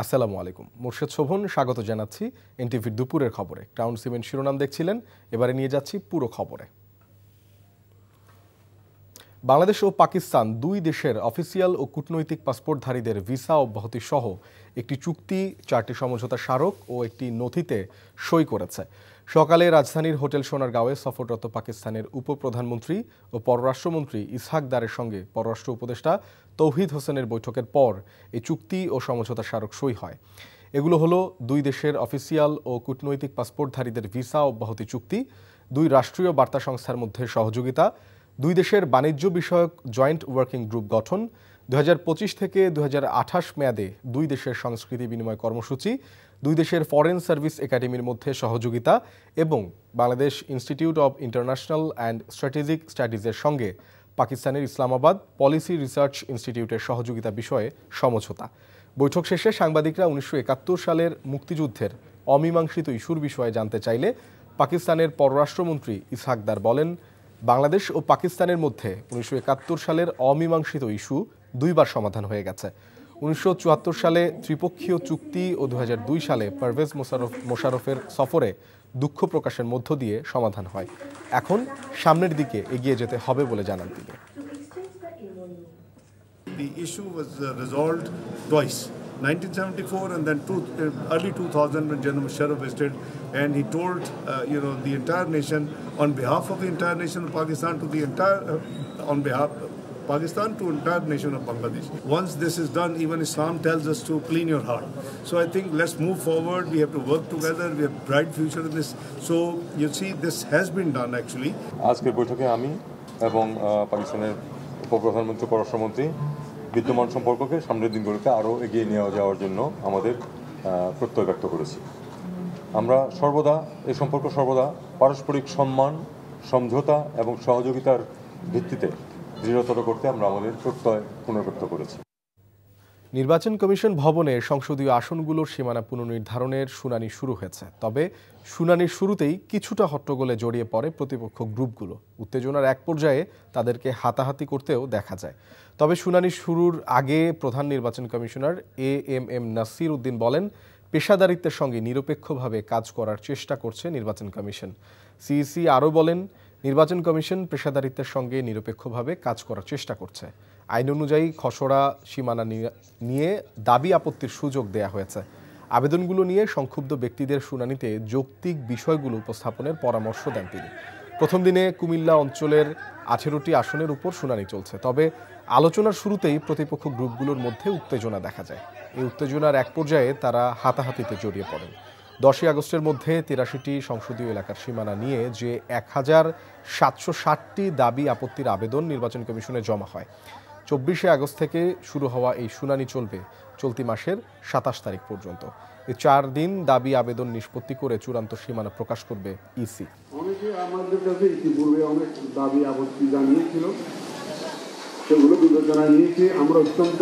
আসসালামু আলাইকুম। মোর্শেদ শোভন স্বাগত জানাচ্ছি এনটিভির দুপুরের খবরে। ক্রাউন সিমেন্ট শিরোনাম দেখছিলেন, এবারে নিয়ে যাচ্ছি পুরো খবরে। বাংলাদেশ ও পাকিস্তান দুই দেশের অফিসিয়াল ও কূটনৈতিক পাসপোর্টধারীদের ভিসা অব্যাহতি সহ একটি চুক্তি, 4টি সমঝোতা স্মারক ও একটি নথিতে সই করেছে। সকালে রাজধানীর হোটেল সোনারগাঁওয়ে সফররত পাকিস্তানের উপপ্রধানমন্ত্রী ও পররাষ্ট্রমন্ত্রী ইসহাক দারের সঙ্গে পররাষ্ট্র উপদেষ্টা তৌহিদ হোসেনের বৈঠকের পর এই চুক্তি ও সমঝোতা স্মারক সই হয়। এগুলো হলো দুই দেশের অফিসিয়াল ও কূটনৈতিক পাসপোর্টধারীদের ভিসা অব্যাহতি চুক্তি, দুই রাষ্ট্রীয় বার্তা সংস্থার মধ্যে সহযোগিতা, দুই দেশের বাণিজ্য বিষয়ক জয়েন্ট ওয়ার্কিং গ্রুপ গঠন, 2025 থেকে 2028 মেয়াদে দুই দেশের সংস্কৃতি বিনিময় কর্মসূচি, দুই দেশের ফরেন সার্ভিস একাডেমির মধ্যে সহযোগিতা এবং Bangladesh institute of international and strategic স্টাডিজের সঙ্গে পাকিস্তানের ইসলামাবাদ পলিসি রিসার্চ ইনস্টিটিউটের সহযোগিতা বিষয়ে সমঝোতা। বৈঠক শেষে সাংবাদিকরা 1971 সালের মুক্তিযুদ্ধের অমীমাংসিত ইস্যুর বিষয়ে জানতে চাইলে পাকিস্তানের পররাষ্ট্রমন্ত্রী ইসহাক দার বলেন, বাংলাদেশ ও পাকিস্তানের মধ্যে 1971 সালের অমীমাংসিত ইস্যু দুইবার সমাধান হয়ে গেছে। 1974 সালে ত্রিপক্ষীয় চুক্তি ও 2002 সালে পারভেজ মোশাররফের সফরে দুঃখ প্রকাশের মধ্য দিয়ে সমাধান হয়। এখন সামনের দিকে এগিয়ে যেতে হবে বলে জানান তিনি। The issue was resolved twice, 1974 and then early 2000 when General Musharraf visited, and he told the entire nation on behalf of the entire nation of Pakistan to the entire on behalf of Pakistan to entire nation of Bangladesh. Once this is done, even Islam tells us to clean your heart. So I think let's move forward. We have to work together. We have a bright future in this. So you see, this has been done actually. আজকের বৈঠকে আমি এবং পাকিস্তানের উপপ্রধানমন্ত্রী পররাষ্ট্রমন্ত্রী বিদ্যমান সম্পর্ককে সামনের দিনগুলোতে আরও এগিয়ে নিয়ে যাওয়ার জন্য আমাদের প্রত্যয় ব্যক্ত করেছি। আমরা এই সম্পর্ক সর্বদা পারস্পরিক সম্মান, সমঝোতা এবং সহযোগিতার ভিত্তিতে দৃঢ়তর করতে আমরা আমাদের প্রত্যয় পুনর্ব্যক্ত করেছি। নির্বাচন কমিশন ভবনে সংসদীয় আসনগুলোর সীমানা পুনর্নির্ধারণের শুনানি শুরু হয়েছে। তবে শুনানির শুরুতেই কিছুটা হট্টগোলে জড়িয়ে পড়ে প্রতিপক্ষ গ্রুপগুলো। উত্তেজনার এক পর্যায়ে তাদেরকে হাতাহাতি করতেও দেখা যায়। তবে শুনানি শুরুর আগে প্রধান নির্বাচন কমিশনার এএমএম নাসির উদ্দিন বলেন, পেশাদারিত্বের সঙ্গে নিরপেক্ষভাবে কাজ করার চেষ্টা করছে নির্বাচন কমিশন। সিইসি আরও বলেন, নির্বাচন কমিশন পেশাদারিত্বের সঙ্গে নিরপেক্ষভাবে কাজ করার চেষ্টা করছে। আইন অনুযায়ী খসড়া সীমানা নিয়ে দাবি আপত্তির সুযোগ দেয়া হয়েছে। আবেদনগুলো নিয়ে সংক্ষুব্ধ ব্যক্তিদের শুনানিতে যৌক্তিক বিষয়গুলো উপস্থাপনের পরামর্শ দেন তিনি। প্রথম দিনে কুমিল্লা অঞ্চলের 18টি আসনের উপর শুনানি চলছে। তবে আলোচনার শুরুতেই প্রতিপক্ষ গ্রুপগুলোর মধ্যে উত্তেজনা দেখা যায়। এই উত্তেজনার এক পর্যায়ে তারা হাতাহাতিতে জড়িয়ে পড়েন। 10ই আগস্টের মধ্যে 83টি সংসদীয় এলাকার সীমানা নিয়ে যে 1760টি দাবি আপত্তির আবেদন নির্বাচন কমিশনে জমা হয়। 24শে আগস্ট থেকে শুরু হওয়া এই শুনানি চলবে চলতি মাসের 27 তারিখ পর্যন্ত। এই 4 দিন দাবি আবেদন নিষ্পত্তি করে চূড়ান্ত সীমানা প্রকাশ করবে ইসি। অনেকে আমাদের কাছে ইতিপূর্বে অনেক দাবি আপত্তি জানিয়েছিল, সেগুলো বিবেচনায় নিয়েছি। আমরা অত্যন্ত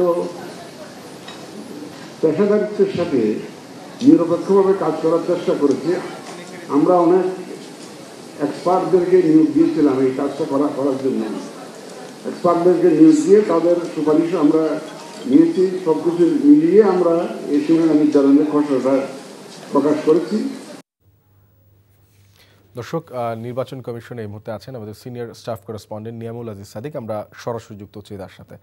পেশাদারিত্বের সাথে নিরপেক্ষভাবে কাজ করার চেষ্টা করেছি। আমরা অনেক এক্সপার্টদেরকে নিয়োগ দিয়েছিলাম এই কাজটা করার জন্য। এক্সপার্টদেরকে নিয়োগ দিয়ে তাদের সুপারিশ আমরা নিয়েছি। সব কিছু মিলিয়ে আমরা এই সীমানা নির্ধারণের খসড়াটা প্রকাশ করেছি। দর্শক, নির্বাচন কমিশনে এই মুহূর্তে আছেন আমাদের senior staff correspondent Niamul Aziz Sadiq. আমরা সরাসরি যুক্ত হচ্ছি তার সাথে।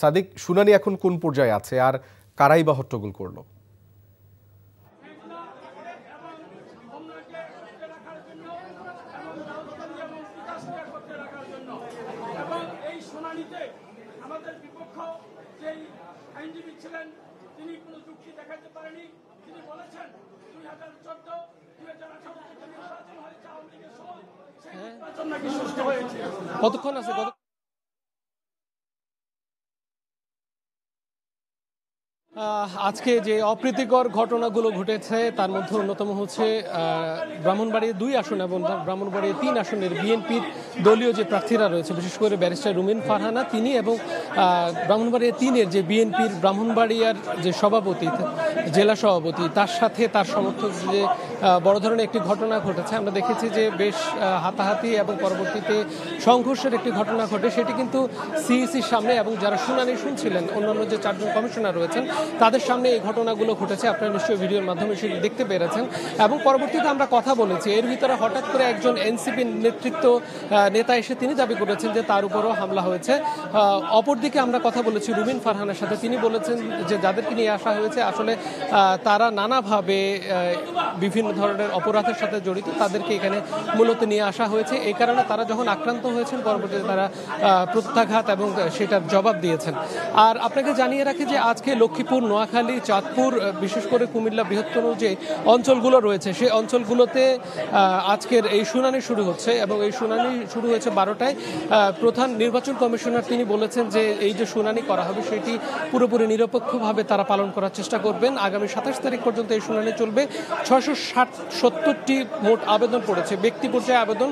সাদিক, শুনানি এখন কোন পর্যায়ে আছে আর কারাই বা হট্টগোল করলো? আমাদের বিপক্ষ যেই আইনজীবী ছিলেন তিনি কোনো যুক্তি দেখাতে পারেনি। তিনি বলেছেন 2014-2018 নির্বাচন হয়েছে আওয়ামী লীগের সময়, সেই নির্বাচন নাকি সুষ্ঠু হয়েছে। কতক্ষণ আছে? আজকে যে অপ্রীতিকর ঘটনাগুলো ঘটেছে তার মধ্যে অন্যতম হচ্ছে ব্রাহ্মণবাড়িয়া 2 আসন এবং ব্রাহ্মণবাড়িয়া 3 আসনের বিএনপির দলীয় যে প্রার্থীরা রয়েছে, বিশেষ করে ব্যারিস্টার রুমিন ফারহানা তিনি এবং ব্রাহ্মণবাড়িয়া 3-এর যে বিএনপির ব্রাহ্মণবাড়িয়ার যে সভাপতি, জেলা সভাপতি, তার সাথে তার সমর্থক যে বড় ধরনের একটি ঘটনা ঘটেছে। আমরা দেখেছি যে বেশ হাতাহাতি এবং পরবর্তীতে সংঘর্ষের একটি ঘটনা ঘটে। সেটি কিন্তু সিইসির সামনে এবং যারা শুনানি শুনছিলেন অন্যান্য যে 4জন কমিশনার রয়েছেন তাদের সামনে এই ঘটনাগুলো ঘটেছে। আপনারা নিশ্চয়ই ভিডিওর মাধ্যমে সেটি দেখতে পেরেছেন এবং পরবর্তীতে আমরা কথা বলেছি। এর ভিতরে হঠাৎ করে একজন এনসিপি নেতা এসে তিনি দাবি করেছেন যে তার উপরও হামলা হয়েছে। অপরদিকে আমরা কথা বলেছি রুবিন ফারহানের সাথে, তিনি বলেছেন যে যাদেরকে নিয়ে আসা হয়েছে আসলে তারা নানাভাবে বিভিন্ন ধরনের অপরাধের সাথে জড়িত, তাদেরকে এখানে মূলত নিয়ে আসা হয়েছে। এই কারণে তারা যখন আক্রান্ত হয়েছেন পরবর্তীতে তারা প্রত্যাঘাত এবং সেটার জবাব দিয়েছেন। আর আপনাকে জানিয়ে রাখি যে আজকে লক্ষ্মীপুর, নোয়াখালী, চাঁদপুর, বিশেষ করে কুমিল্লা বৃহত্তর যে অঞ্চলগুলো রয়েছে সেই অঞ্চলগুলোতে আজকের এই শুনানি শুরু হচ্ছে এবং এই শুনানি শুরু হয়েছে 12টায়। প্রধান নির্বাচন কমিশনার তিনি বলেছেন যে এই যে শুনানি করা হবে সেটি পুরোপুরি নিরপেক্ষভাবে তারা পালন করার চেষ্টা করবেন। আগামী 27 তারিখ পর্যন্ত এই শুনানি চলবে। 670টি মোট আবেদন পড়েছে, ব্যক্তি পর্যায়ে আবেদন।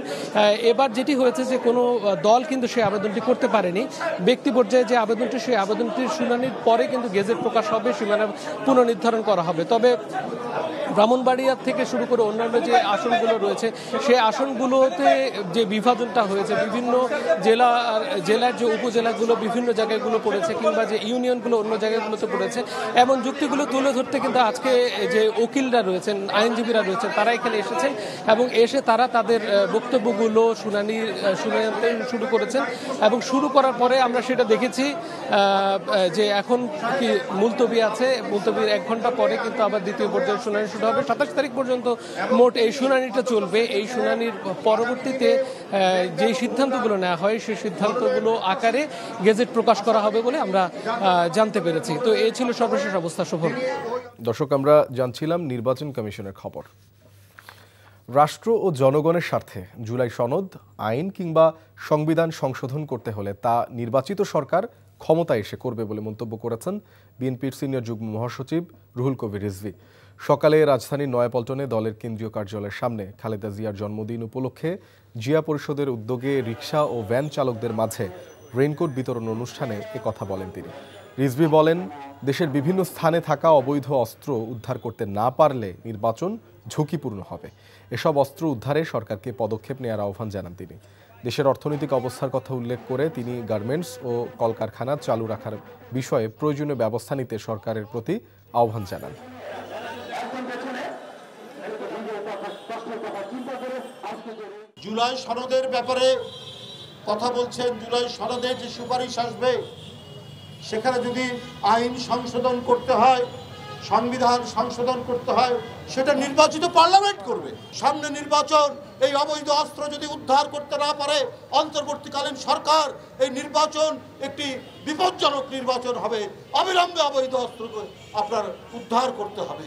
এবার যেটি হয়েছে যে কোনো দল কিন্তু সেই আবেদনটি করতে পারেনি। ব্যক্তি পর্যায়ে যে আবেদনটি, সেই আবেদনটির শুনানির পরে কিন্তু গেজেট প্রকাশ হবে, সীমানা পুনর্নির্ধারণ করা হবে। তবে ব্রাহ্মণবাড়িয়া থেকে শুরু করে অন্যান্য যে আসনগুলো রয়েছে সেই আসনগুলোতে যে বিভাজনটা হয়েছে, বিভিন্ন জেলার যে উপজেলাগুলো বিভিন্ন জায়গাগুলো পড়েছে কিংবা যে ইউনিয়নগুলো অন্য জায়গাগুলোতে পড়েছে, এমন যুক্তিগুলো তুলে ধরতে কিন্তু আজকে যে উকিলরা রয়েছেন, আইনজীবীরা রয়েছেন, তারা এখানে এসেছেন এবং এসে তারা তাদের বক্তব্যগুলো শুনাতে শুরু করেছেন। এবং শুরু করার পরে আমরা সেটা দেখেছি যে এখন কি মুলতবি আছে, মুলতবির 1 ঘন্টা পরে কিন্তু আবার দ্বিতীয় পর্যায়ের শুনানি শুরু হবে। 27 তারিখ পর্যন্ত মোট এই শুনানিটা চলবে। এই শুনানির পরবর্তীতে যে সিদ্ধান্তগুলো নেওয়া হয় সেই সিদ্ধান্তগুলো আকারে গেজেট প্রকাশ করা হবে বলে আমরা জানতে পেরেছি। তো এই ছিল সর্বশেষ অবস্থা। শুভ দর্শক, আমরা জানছিলাম নির্বাচন কমিশনের খবর। রাষ্ট্র ও জনগণের স্বার্থে জুলাই সনদ, আইন কিংবা সংবিধান সংশোধন করতে হলে তা নির্বাচিত সরকার ক্ষমতায় এসে করবে বলে মন্তব্য করেছেন বিএনপির সিনিয়র যুগ্ম মহাসচিব রুহুল কবির রিজভী। সকালে রাজধানীর নয়াপল্টনে দলের কেন্দ্রীয় কার্যালয়ের সামনে খালেদা জিয়ার জন্মদিন উপলক্ষে জিয়া পরিষদের উদ্যোগে রিকশা ও ভ্যান চালকদের মাঝে রেইনকোট বিতরণ অনুষ্ঠানে একথা বলেন তিনি। রিজভী বলেন, দেশের বিভিন্ন স্থানে থাকা অবৈধ অস্ত্র উদ্ধার করতে না পারলে নির্বাচন ঝুঁকিপূর্ণ হবে। এসব অস্ত্র উদ্ধারে সরকারকে পদক্ষেপ নেওয়ার আহ্বান জানান তিনি। দেশের অর্থনৈতিক অবস্থার কথা উল্লেখ করে তিনি গার্মেন্টস ও কলকারখানা চালু রাখার বিষয়ে প্রয়োজনীয় ব্যবস্থা নিতে সরকারের প্রতি আহ্বান জানান। জুলাই সনদের ব্যাপারে কথা বলছেন। জুলাই সনদে যে সুপারিশ আসবে সেখানে যদি আইন সংশোধন করতে হয়, সংবিধান সংশোধন করতে হয়, সেটা নির্বাচিত পার্লামেন্ট করবে। সামনে নির্বাচন, এই অবৈধ অস্ত্র যদি উদ্ধার করতে না পারে অন্তর্বর্তীকালীন সরকার, এই নির্বাচন একটি বিপজ্জনক নির্বাচন হবে। অবিলম্বে অবৈধ অস্ত্রকে আপনার উদ্ধার করতে হবে।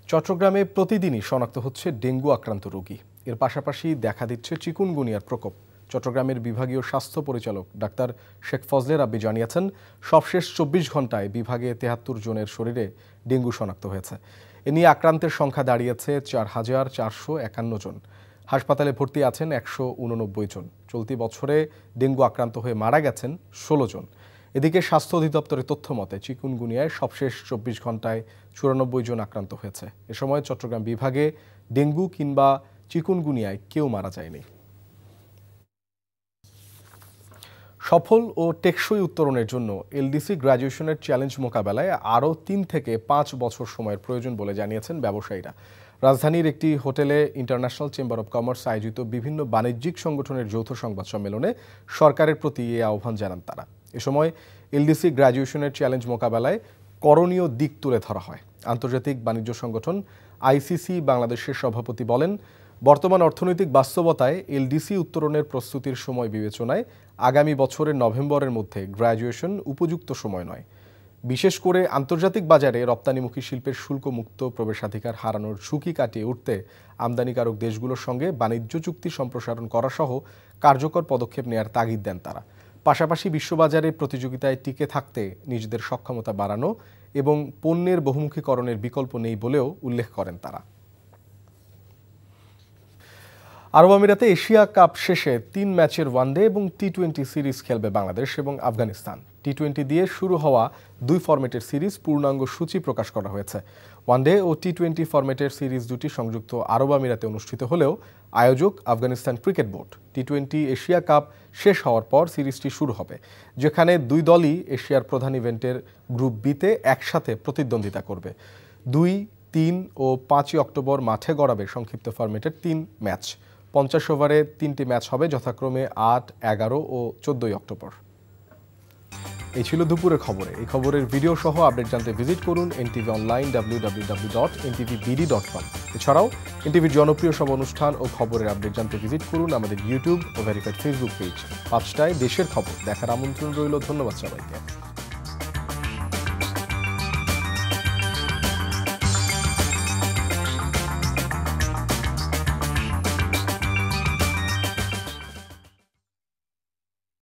চট্টগ্রামে প্রতিদিনই শনাক্ত হচ্ছে ডেঙ্গু আক্রান্ত রোগী। এর পাশাপাশি দেখা দিচ্ছে চিকুনগুনিয়ার প্রকোপ। চট্টগ্রামের বিভাগীয় স্বাস্থ্য পরিচালক ডাক্তার শেখ ফজলে রাব্বি জানিয়েছেন, সবশেষ 24 ঘন্টায় বিভাগে 73 জনের শরীরে ডেঙ্গু শনাক্ত হয়েছে। এ নিয়ে আক্রান্তের সংখ্যা দাঁড়িয়েছে 4,451 জন। হাসপাতালে ভর্তি আছেন 189 জন। চলতি বছরে ডেঙ্গু আক্রান্ত হয়ে মারা গেছেন 16 জন। এদিকে স্বাস্থ্য অধিদপ্তরের তথ্য মতে চিকুনগুনিয়ায় সবশেষ 24 ঘন্টায় 94 জন আক্রান্ত হয়েছে। এ সময় চট্টগ্রাম বিভাগে ডেঙ্গু কিংবা চিকুনগুনিয়ায় কেউ মারা যায়নি। সফল ও টেকসই উত্তরণের জন্য এলডিসি গ্র্যাজুয়েশনের চ্যালেঞ্জ মোকাবেলায় আরও 3 থেকে 5 বছর সময়ের প্রয়োজন বলে জানিয়েছেন ব্যবসায়ীরা। রাজধানীর একটি হোটেলে ইন্টারন্যাশনাল চেম্বার অব কমার্স আয়োজিত বিভিন্ন বাণিজ্যিক সংগঠনের যৌথ সংবাদ সম্মেলনে সরকারের প্রতি এই আহ্বান জানান তারা। এ সময় এলডিসি গ্র্যাজুয়েশনের চ্যালেঞ্জ মোকাবেলায় করণীয় দিক তুলে ধরা হয়। আন্তর্জাতিক বাণিজ্য সংগঠন আইসিসি বাংলাদেশের সভাপতি বলেন, বর্তমান অর্থনৈতিক বাস্তবতায় এলডিসি উত্তরণের প্রস্তুতির সময় বিবেচনায় আগামী বছরের নভেম্বরের মধ্যে গ্র্যাজুয়েশন উপযুক্ত সময় নয়। বিশেষ করে আন্তর্জাতিক বাজারে রপ্তানিমুখী শিল্পের শুল্কমুক্ত প্রবেশাধিকার হারানোর ঝুঁকি কাটিয়ে উঠতে আমদানিকারক দেশগুলোর সঙ্গে বাণিজ্য চুক্তি সম্প্রসারণ করা সহ কার্যকর পদক্ষেপ নেওয়ার তাগিদ দেন তারা। পাশাপাশি বিশ্ববাজারে প্রতিযোগিতায় টিকে থাকতে নিজেদের সক্ষমতা বাড়ানো এবং পণ্যের বহুমুখীকরণের বিকল্প নেই বলেও উল্লেখ করেন তারা। আরব আমিরাতে এশিয়া কাপ শেষে 3 ম্যাচের ওয়ানডে এবং টি-20 সিরিজ খেলবে বাংলাদেশ এবং আফগানিস্তান। টি-20 দিয়ে শুরু হওয়া 2 ফরম্যাটের সিরিজ পূর্ণাঙ্গ সূচি প্রকাশ করা হয়েছে। ওয়ানডে ও টি-20 ফরম্যাটের সিরিজ দুটি সংযুক্ত আরব আমিরাতে অনুষ্ঠিত হলেও আয়োজক Afghanistan cricket board. T Asia cup শেষ হওয়ার পর সিরিজটি শুরু হবে, যেখানে 2 দলই এশিয়ার প্রধান ইভেন্টের গ্রুপ বিতে একসাথে প্রতিদ্বন্দ্বিতা করবে। 2, 3 ও 5 অক্টোবর মাঠে গড়াবে সংক্ষিপ্ত ফরম্যাটের 3 ম্যাচ। 50 ওভারে 3টি ম্যাচ হবে যথাক্রমে 8, 11 ও 14 অক্টোবর। এই ছিল দুপুরের খবরে। এই খবরের ভিডিও সহ আপডেট জানতে ভিজিট করুন এনটিভি অনলাইন www.ntvbd.com। এছাড়াও এনটিভির জনপ্রিয় সব অনুষ্ঠান ও খবরের আপডেট জানতে ভিজিট করুন আমাদের ইউটিউব ও ভেরিফাইড ফেসবুক পেজ। 5টায় দেশের খবর দেখার আমন্ত্রণ রইল। ধন্যবাদ সবাইকে।